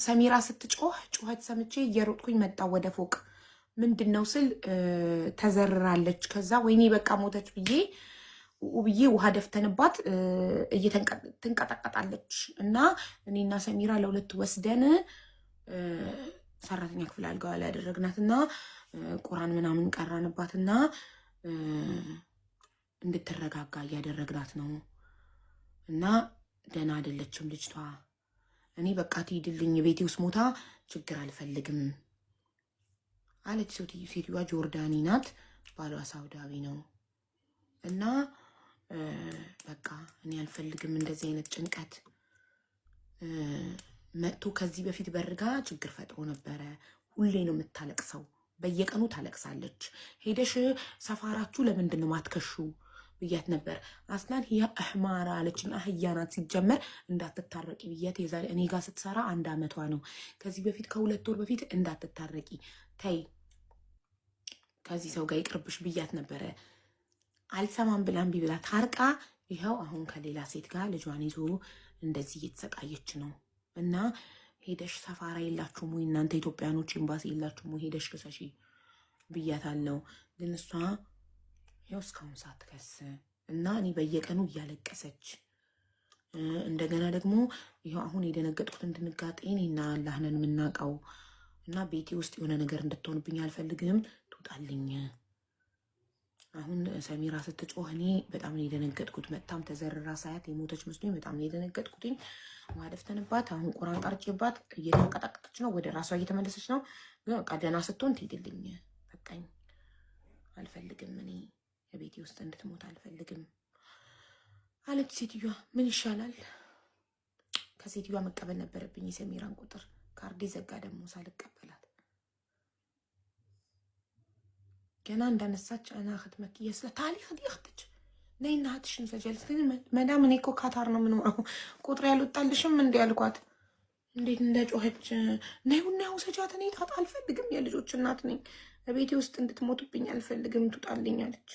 ሰሚራ ስትጮህ ጩኸት ሰምቼ እየሮጥኩኝ መጣሁ ወደ ፎቅ። ምንድነው ስል ተዘርራለች። ከዛ ወይኔ በቃ ሞተች ብዬ ውሃ ደፍተንባት ትንቀጠቀጣለች። እና እኔና ሰሚራ ለሁለት ወስደን ሰራተኛ ክፍል አልጋዋ ላይ ያደረግናትና ቁራን ምናምን ቀራንባትና እንድትረጋጋ እያደረግናት ነው። እና ደህና አይደለችም ልጅቷ። እኔ በቃ ትሂድልኝ፣ ቤቴ ውስጥ ሞታ ችግር አልፈልግም አለች። ሴትዮዋ ጆርዳኒ ናት፣ ባሏ ሳውዳዊ ነው። እና በቃ እኔ አልፈልግም እንደዚህ አይነት ጭንቀት። መጥቶ ከዚህ በፊት በርጋ ችግር ፈጥሮ ነበረ። ሁሌ ነው የምታለቅሰው፣ በየቀኑ ታለቅሳለች። ሄደሽ ሰፋራችሁ ለምንድን ነው ማትከሹ ብያት ነበር። አስላን ያ አህማራ አለችኝ። አህያ ናት ሲጀመር እንዳትታረቂ ብያት። የዛሬ እኔ ጋር ስትሰራ 1 ዓመቷ ነው። ከዚህ በፊት ከ2 ወር በፊት እንዳትታረቂ ተይ፣ ከዚህ ሰው ጋር ይቅርብሽ ብያት ነበረ። አልሰማም ብላ እምቢ ብላ ታርቃ ይኸው አሁን ከሌላ ሴት ጋር ልጇን ይዞ እንደዚህ እየተሰቃየች ነው። እና ሄደሽ ሰፋራ የላችሁም ወይ እናንተ ኢትዮጵያኖች ኤምባሲ የላችሁም ወይ ሄደሽ ክሰሺ ብያታለሁ። ግን እሷ ያው እስካሁን ሳትከስ እና እኔ በየቀኑ እያለቀሰች እንደገና ደግሞ ይኸው አሁን የደነገጥኩትን ድንጋጤ እኔና አላህ ነን የምናውቀው። እና ቤቴ ውስጥ የሆነ ነገር እንድትሆንብኝ አልፈልግም፣ ትውጣልኝ። አሁን ሰሚራ ስትጮህ እኔ በጣም ነው የደነገጥኩት። መጣም ተዘርራ ሳያት የሞተች መስሎኝ በጣም ነው የደነገጥኩትኝ። ውሃ ደፍተንባት አሁን ቁራን ቀርጬባት እየተንቀጠቀጠች ነው፣ ወደ ራሷ እየተመለሰች ነው። ግን በቃ ደህና ስትሆን ትሄድልኝ፣ በቃኝ፣ አልፈልግም፣ እኔ ቤቴ ውስጥ እንድትሞት አልፈልግም አለች ሴትዮዋ። ምን ይሻላል? ከሴትዮዋ መቀበል ነበረብኝ የሰሚራን ቁጥር። ካርዴ ዘጋ ደግሞ ሳልቀበላት ገና እንዳነሳች አና ክትመክ የስለ ታሪክ ዲክትች ነይና ሀትሽን ሰጀልስ መዳም እኔ እኮ ካታር ነው ምንማው ቁጥር ያልወጣልሽም እንዲ ያልኳት። እንዴት እንደጮኸች ነይውና ሰጃት። እኔ ጣጣ አልፈልግም፣ የልጆች እናት ነኝ። ቤቴ ውስጥ እንድትሞቱብኝ አልፈልግም፣ ትውጣልኝ አለች።